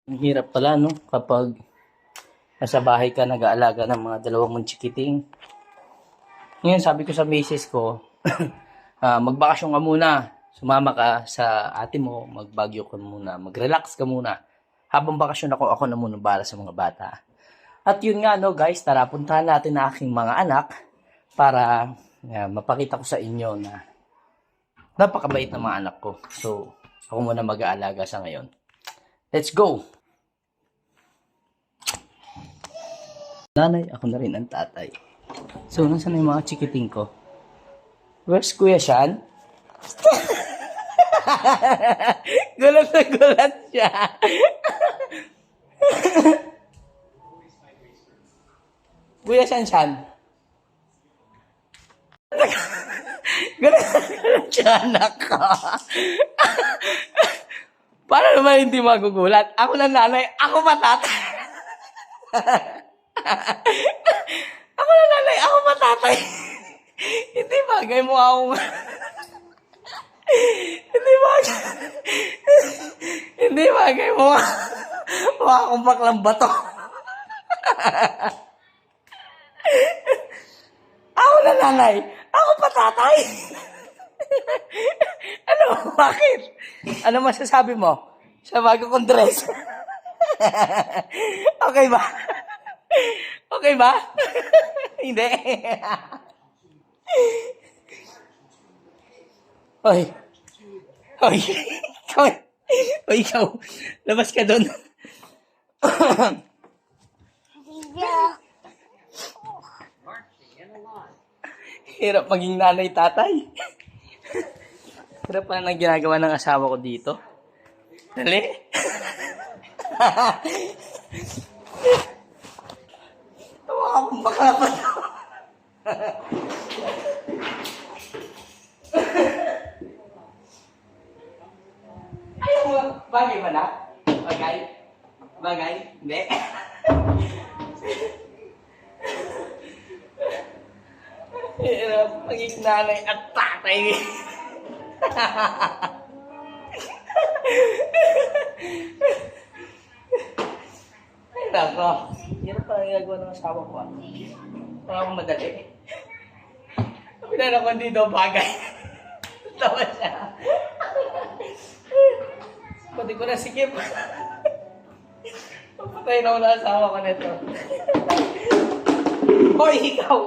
Ang hirap pala, no? Kapag nasa bahay ka, nag-aalaga ng mga dalawang mong chikiting. Ngayon, sabi ko sa misis ko, magbakasyon ka muna. Sumama ka sa ate mo, magbagyo ka muna, mag-relax ka muna. Habang bakasyon ako na muna bala sa mga bata. At yun nga, no, guys, tara, puntahan natin na aking mga anak para mapakita ko sa inyo na napakabait ng mga anak ko. So, ako muna mag-aalaga sa ngayon. Let's go! Nanay, ako na rin ang tatay. So, nasaan na yung mga chikiting ko? Where's Kuya Sean? Gulat na gulat siya. Kuya Sean. Gulat na gulat siya, anak ko. Paano naman hindi magugulat? Ako na nanay, ako matatay. Ako na nanay, ako matatay. Hindi bagay mo akong... Hindi bagay mo akong baklang bato. Ako na nanay, ako patatay. Ano, bakit? Ano masasabi mo sa bago kong dress? Okay ba? Okay ba? Hindi. Hoy. Hoy. Hoy, ikaw. Labas ka doon. Hirap maging nanay-tatay. Hirap pa na ginagawa ng asawa ko dito. Dali. Tawa akong bakla pa. Ayaw mo, bagay ba na? Bagay? Bagay? Hindi. Hirap maging nanay at tatay. Ay, nako. Hirap pa ang ginagawa ng asawa ko. Parang akong madali. Sabi na naman hindi daw bagay. Tawa siya. Pati ko na sikip. Papatay na ako na asawa ko nito. Hoy, ikaw!